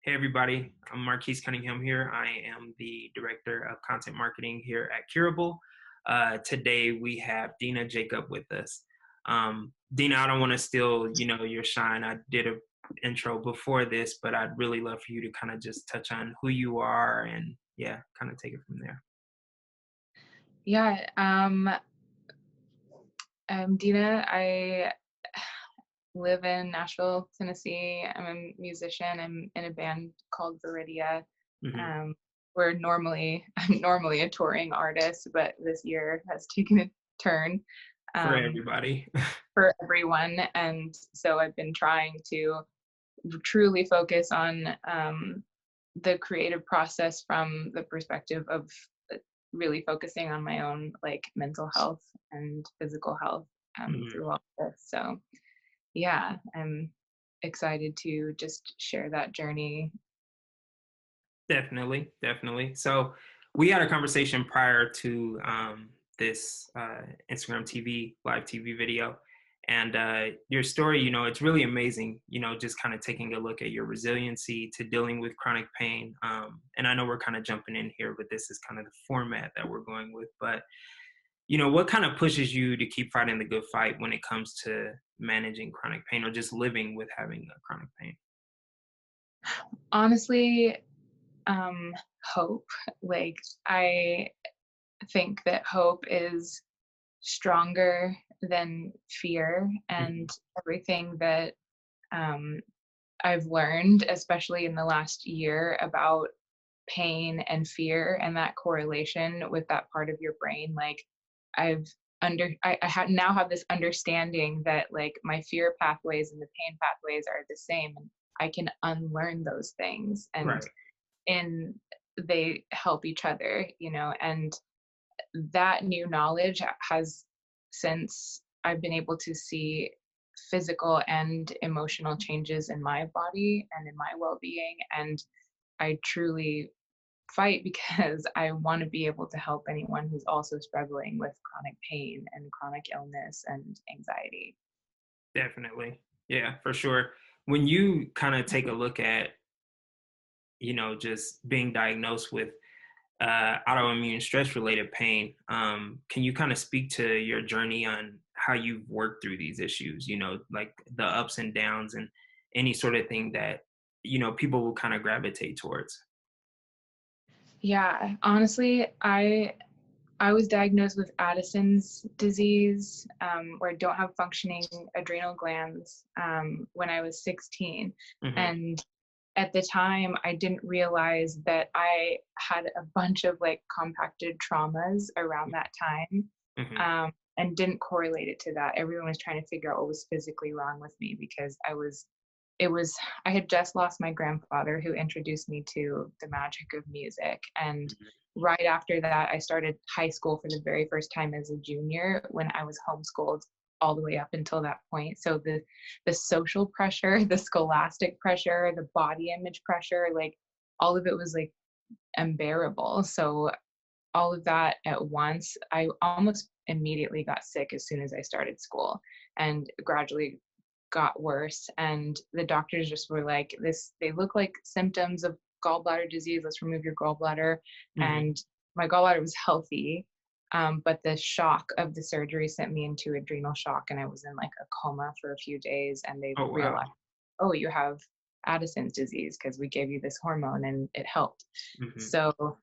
Hey everybody, I'm Marquise Cunningham here. I am the Director of Content Marketing here at Curable. Today we have Deena Jakoub with us. Deena, I don't want to steal, your shine. I did a intro before this, but I'd really love for you to kind of just touch on who you are and kind of take it from there. Yeah, I'm Deena. I live in Nashville, Tennessee. I'm a musician. I'm in a band called Viridia. Hmm. Um, I'm normally a touring artist, but this year has taken a turn For um, everybody. for everyone, and so I've been trying to truly focus on the creative process from the perspective of really focusing on my own like mental health and physical health Mhm. through all this. So yeah, I'm excited to just share that journey. Definitely, definitely. So we had a conversation prior to this Instagram TV, live TV video. And your story, it's really amazing, just kind of taking a look at your resiliency to dealing with chronic pain. And I know we're kind of jumping in here, but this is kind of the format that we're going with. But, what kind of pushes you to keep fighting the good fight when it comes to managing chronic pain or just living with having a chronic pain? Honestly, um, hope. Like I think that hope is stronger than fear, Mhm. and everything that um, I've learned, especially in the last year, about pain and fear and that correlation with that part of your brain. Like I've now have this understanding that like my fear pathways and the pain pathways are the same, and I can unlearn those things, and Right. in they help each other, and that new knowledge has, since I've been able to see physical and emotional changes in my body and in my well-being, and I truly fight because I want to be able to help anyone who's also struggling with chronic pain and chronic illness and anxiety. Definitely. Yeah, for sure. When you kind of take a look at, just being diagnosed with autoimmune stress related pain, can you kind of speak to your journey on how you've worked through these issues, like the ups and downs and any sort of thing that, people will kind of gravitate towards? Yeah, honestly, I was diagnosed with Addison's disease, where I don't have functioning adrenal glands, when I was 16. Hmm. And at the time, I didn't realize that I had a bunch of like compacted traumas around that time, Hmm. and didn't correlate it to that. Everyone was trying to figure out what was physically wrong with me because it was, I had just lost my grandfather who introduced me to the magic of music. And right after that, I started high school for the very first time as a junior when I was homeschooled all the way up until that point. So the social pressure, the scholastic pressure, the body image pressure, like all of it was like unbearable. So all of that at once, I almost immediately got sick as soon as I started school, and gradually got worse. And the doctors just were like, this, they look like symptoms of gallbladder disease. Let's remove your gallbladder. Hmm. And my gallbladder was healthy. But the shock of the surgery sent me into adrenal shock, and I was in like a coma for a few days. And they Oh, realized, wow. oh, you have Addison's disease because we gave you this hormone and it helped. Hmm. So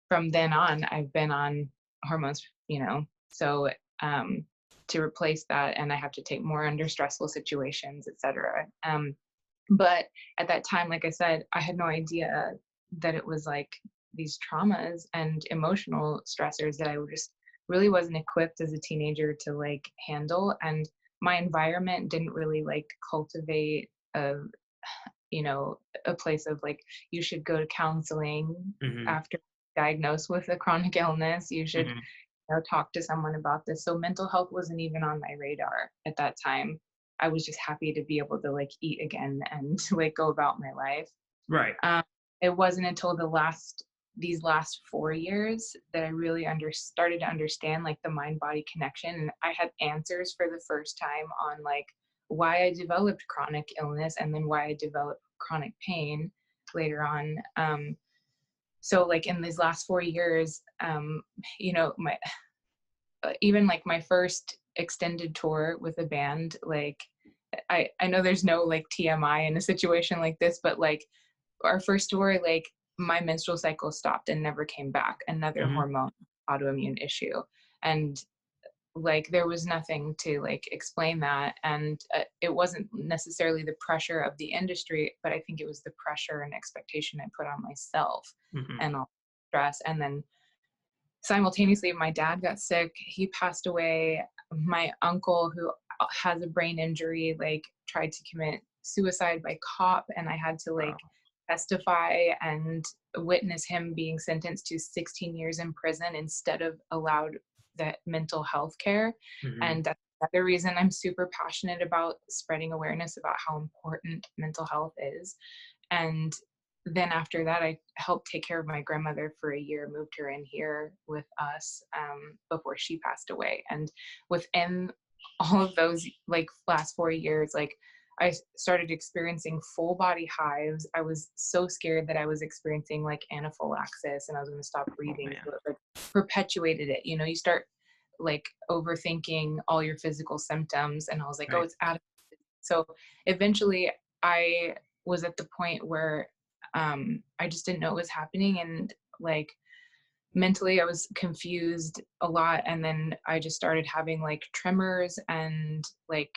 from then on, I've been on hormones, so um, to replace that, and I have to take more under stressful situations, etc. But at that time, like I said, I had no idea that it was like these traumas and emotional stressors that I just really wasn't equipped as a teenager to like handle. And my environment didn't really like cultivate you know, a place of like, you should go to counseling Hmm. after diagnosed with a chronic illness. You should, Hmm. talk to someone about this. So mental health wasn't even on my radar at that time. I was just happy to be able to like eat again and like go about my life. Right. Um, it wasn't until these last 4 years that I really started to understand like the mind body connection. And I had answers for the first time on like why I developed chronic illness and then why I developed chronic pain. later on. So like in these last 4 years, you know, my even like my first extended tour with a band, like I know there's no like TMI in a situation like this, but like our first tour, like my menstrual cycle stopped and never came back. Another Hmm. hormone autoimmune issue. And like there was nothing to like explain that, and it wasn't necessarily the pressure of the industry, but I think it was the pressure and expectation I put on myself Hmm. and all stress. And then simultaneously my dad got sick, he passed away. My uncle, who has a brain injury, like tried to commit suicide by cop, and I had to like Wow. testify and witness him being sentenced to 16 years in prison instead of allowed that mental health care. Hmm. And that's another reason I'm super passionate about spreading awareness about how important mental health is. And then after that, I helped take care of my grandmother for a year, moved her in here with us before she passed away. And within all of those like last 4 years, like I started experiencing full body hives. I was so scared that I was experiencing like anaphylaxis and I was going to stop Oh breathing. man. So it like perpetuated it. You know, you start like overthinking all your physical symptoms. And I was like, oh, Right. it's Addison. So eventually I was at the point where I just didn't know what was happening. And like mentally, I was confused a lot. And then I just started having like tremors and like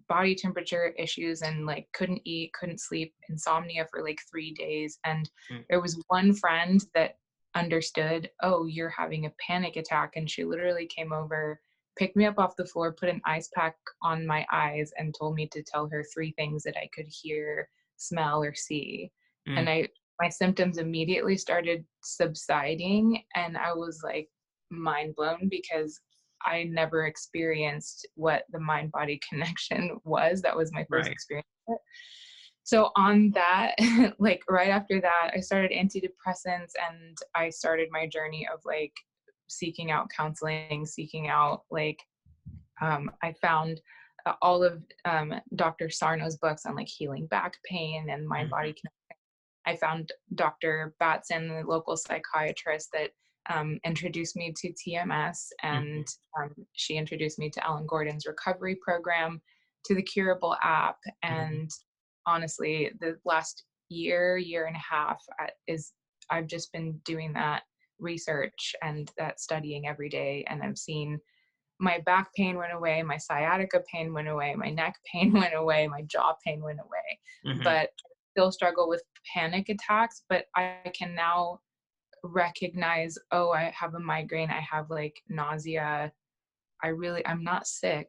body temperature issues, and like couldn't eat, couldn't sleep, insomnia for like 3 days. And Mm. there was one friend that understood, oh, you're having a panic attack. And she literally came over, picked me up off the floor, put an ice pack on my eyes, and told me to tell her 3 things that I could hear, smell, or see. And Mm. my symptoms immediately started subsiding, and I was like mind blown because I never experienced what the mind body connection was. That was my first Right. experience with it. So on that, like right after that, I started antidepressants, and I started my journey of like seeking out counseling, seeking out like I found all of Dr. Sarno's books on like healing back pain and mind Hmm. body. I found Dr. Batson, the local psychiatrist, that introduced me to TMS, and Hmm. she introduced me to Alan Gordon's recovery program, to the Curable app. Hmm. And honestly, the last year and a half is I've just been doing that research and that studying every day, and I've seen my back pain went away, my sciatica pain went away, my neck pain went away, my jaw pain went away. Hmm. But I still struggle with panic attacks, but I can now recognize, oh, I have a migraine, I have like nausea. I'm not sick.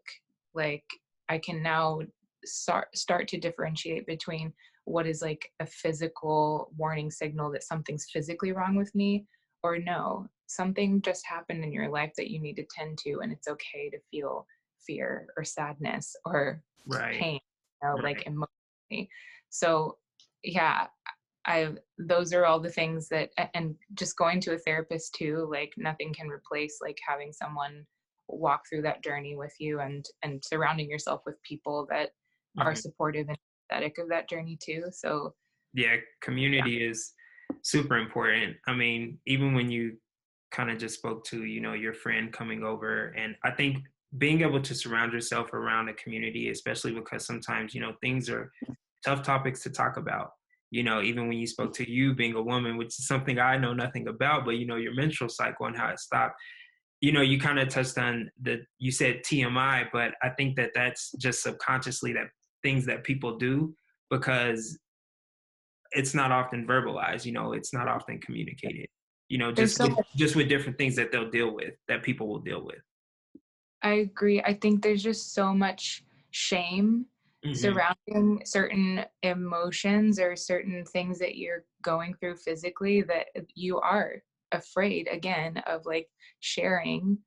Like I can now start to differentiate between what is like a physical warning signal that something's physically wrong with me, or no, something just happened in your life that you need to tend to, and it's okay to feel fear or sadness or Right. pain, you know, like Right. emotionally. So yeah, I those are all the things that, and just going to a therapist too, like nothing can replace like having someone walk through that journey with you, and surrounding yourself with people that are Hmm. supportive and empathetic of that journey too. So Yeah, yeah. community is super important. I mean, even when you kind of just spoke to, your friend coming over, and I think being able to surround yourself around a community, especially because sometimes, things are tough topics to talk about. Even when you spoke to you being a woman, which is something I know nothing about, but your menstrual cycle and how it stopped. You kind of touched on you said TMI, but I think that that's just subconsciously that things that people do because it's not often verbalized, it's not often communicated, There's just so with much. just with different things that they'll deal with, that people will deal with. I agree. I think there's just so much shame Hmm. surrounding certain emotions or certain things that you're going through physically, that you are afraid again of like sharing,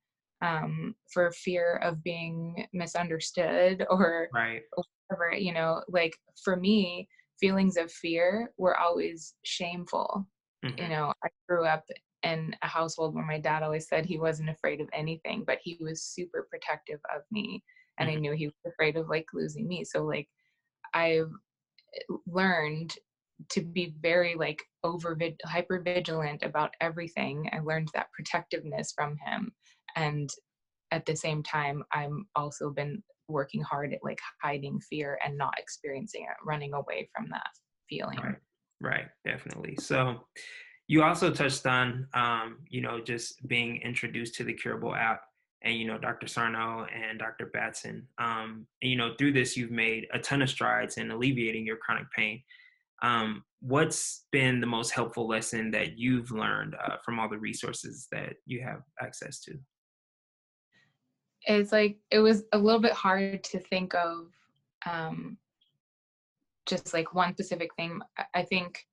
for fear of being misunderstood or Right. whatever, you know. Like for me, feelings of fear were always shameful. You Hmm. know, I grew up in a household where my dad always said he wasn't afraid of anything, but he was super protective of me. And I Hmm. knew he was afraid of like losing me. So like I've learned to be very like hyper vigilant about everything. I learned that protectiveness from him. And at the same time, I'm also been working hard at like hiding fear and not experiencing it, running away from that feeling. Right. Right. Definitely. So you also touched on, just being introduced to the Curable app and, Dr. Sarno and Dr. Batson. And, through this, you've made a ton of strides in alleviating your chronic pain. What's been the most helpful lesson that you've learned from all the resources that you have access to? It's like it was a little bit hard to think of um, just like one specific thing. I think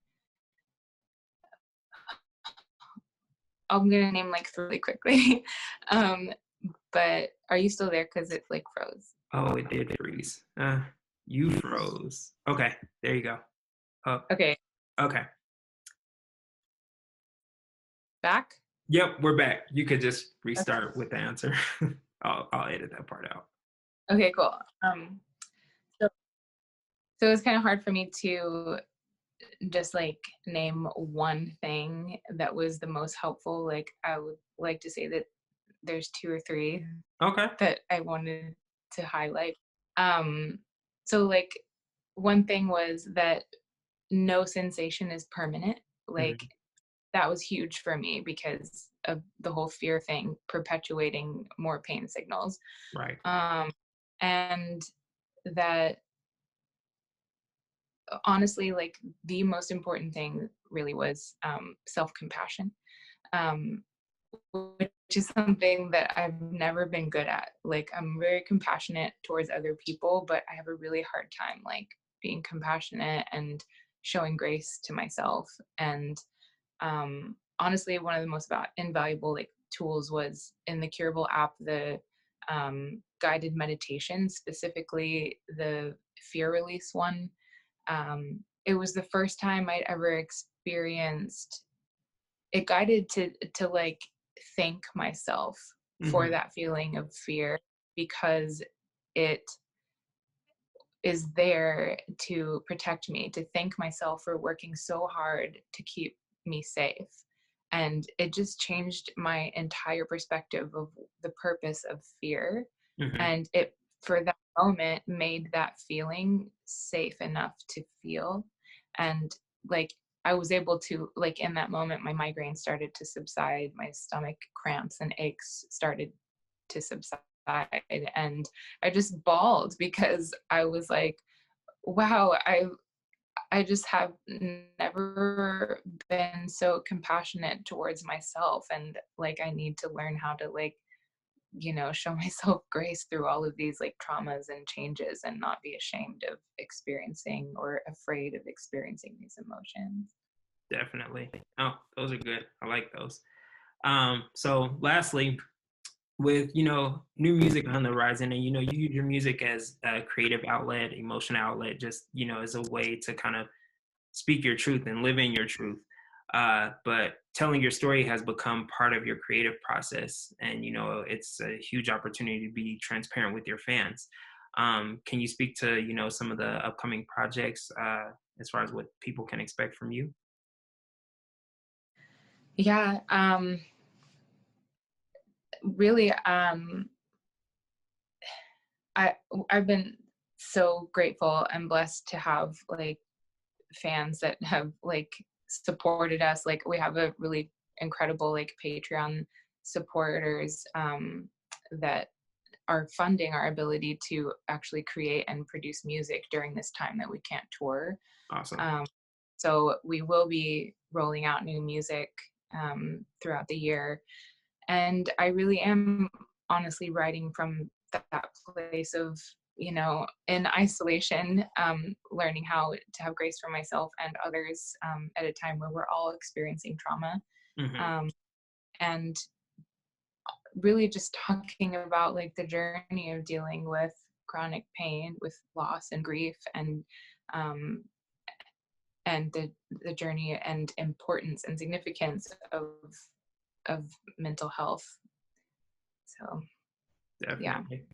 I'm gonna name like three really quickly. um, but are you still there? Because it like froze. Oh, it did freeze. You froze. Okay, there you go. Oh, Okay, okay. back. Yep, we're back. You could just Okay, restart with the answer. I'll edit that part out. okay, cool. So, so it was kind of hard for me to just like name one thing that was the most helpful. Like I would like to say that there's two or three Okay. that I wanted to highlight. Um, so like one thing was that no sensation is permanent. Like Mhm. that was huge for me because of the whole fear thing perpetuating more pain signals. Right. Um, and that honestly, like the most important thing really was self-compassion, um, which is something that I've never been good at. Like I'm very compassionate towards other people, but I have a really hard time like being compassionate and showing grace to myself. And honestly, one of the most invaluable like tools was in the Curable app, the guided meditation, specifically the fear release one. It was the first time I'd ever experienced it guided to like thank myself for Mhm. that feeling of fear because it is there to protect me, to thank myself for working so hard to keep me safe. And it just changed my entire perspective of the purpose of fear. Mhm. And it, for that moment, made that feeling safe enough to feel. And like, I was able to, like, in that moment, my migraine started to subside, my stomach cramps and aches started to subside. And I just bawled because I was like, wow, I just have never been so compassionate towards myself. And like, I need to learn how to like, show myself grace through all of these like traumas and changes and not be ashamed of experiencing or afraid of experiencing these emotions. Definitely. Oh, those are good. I like those. So lastly, with new music on the horizon, and you use your music as a creative outlet, emotional outlet, just as a way to kind of speak your truth and live in your truth. But telling your story has become part of your creative process, and it's a huge opportunity to be transparent with your fans. Can you speak to some of the upcoming projects as far as what people can expect from you? Yeah, really, I I've been so grateful and blessed to have like fans that have like supported us. Like we have a really incredible like Patreon supporters that are funding our ability to actually create and produce music during this time that we can't tour. Awesome. Um, so we will be rolling out new music throughout the year. And I really am honestly writing from that place of, in isolation, learning how to have grace for myself and others at a time where we're all experiencing trauma. Hmm. Um, and really just talking about like the journey of dealing with chronic pain, with loss and grief, um, and the journey and importance and significance of mental health. So yeah. Definitely.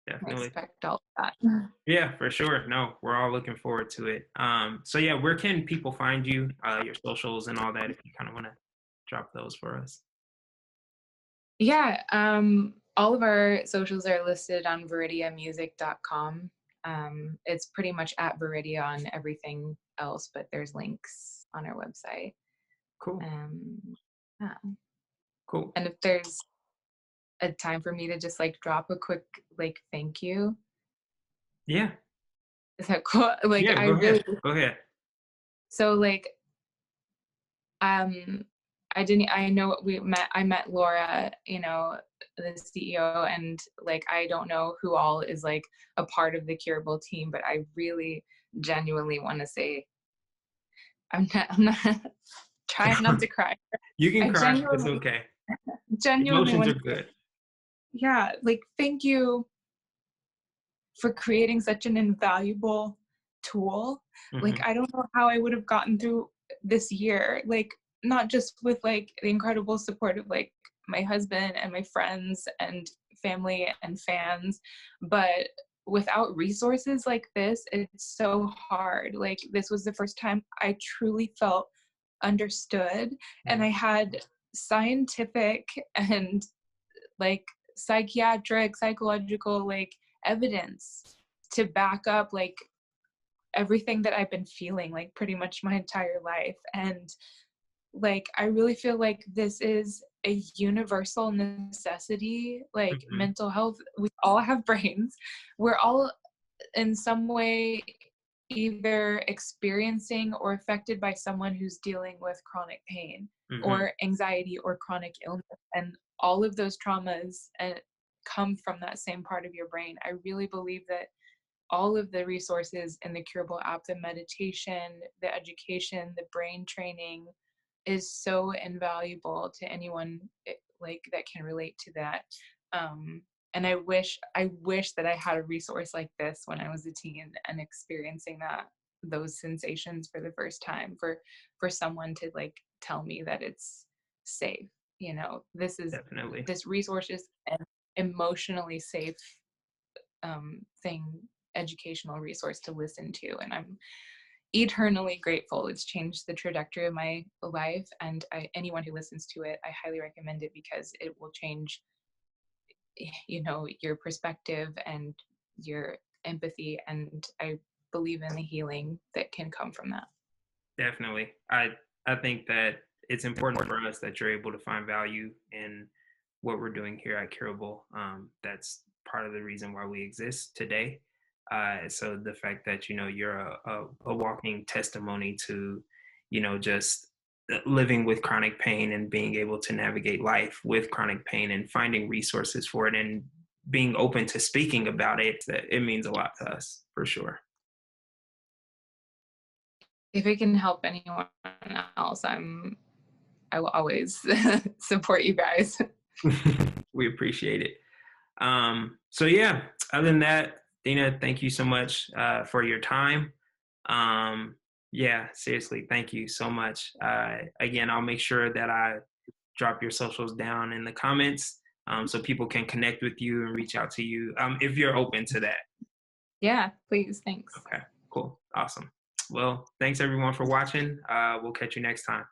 I definitely. expect all of that. Yeah, for sure. No, we're all looking forward to it. So yeah, where can people find you, your socials and all that, if you kind of want to drop those for us? Yeah, all of our socials are listed on viridiamusic.com. It's pretty much at Viridia on everything else, but there's links on our website. Cool. Um, yeah. Cool. And if there's a time for me to just like drop a quick like thank you, Yeah. is that cool? Like Yeah, I go really ahead. Go ahead. so like um I know I met Laura, you know, the CEO, and like I don't know who all is like a part of the Curable team, but I really genuinely want to say I'm not trying not to cry. You can I cry. It's genuinely okay. genuinely Emotions want are to say, good. yeah, like thank you for creating such an invaluable tool. Like Hmm. I don't know how I would have gotten through this year, like not just with like the incredible support of like my husband and my friends and family and fans, but without resources like this, it's so hard. Like this was the first time I truly felt understood, and I had scientific and like psychiatric, psychological like evidence to back up like everything that I've been feeling like pretty much my entire life. And like I really feel like this is a universal necessity. Like Hmm. mental health, we all have brains. We're all in some way either experiencing or affected by someone who's dealing with chronic pain Hmm. or anxiety or chronic illness, and all of those traumas come from that same part of your brain. I really believe that all of the resources in the Curable app, the meditation, the education, the brain training, is so invaluable to anyone like that can relate to that. And I wish that I had a resource like this when I was a teen and experiencing those sensations for the first time, for someone to like tell me that it's safe. You know, Definitely. this resource is an emotionally safe thing, educational resource to listen to, and I'm eternally grateful. It's changed the trajectory of my life, and anyone who listens to it, I highly recommend it because it will change, you know, your perspective and your empathy, and I believe in the healing that can come from that. Definitely. I think that it's important for us that you're able to find value in what we're doing here at Curable. That's part of the reason why we exist today. So the fact that you're a walking testimony to just living with chronic pain and being able to navigate life with chronic pain and finding resources for it and being open to speaking about it, that it means a lot to us for sure. If it can help anyone else, I will always support you guys. We appreciate it. So yeah, other than that, Deena, thank you so much for your time. Um, yeah, seriously, thank you so much. Again, I'll make sure that I drop your socials down in the comments so people can connect with you and reach out to you if you're open to that. Yeah, please, thanks. Okay, cool, awesome. Well, thanks everyone for watching. We'll catch you next time.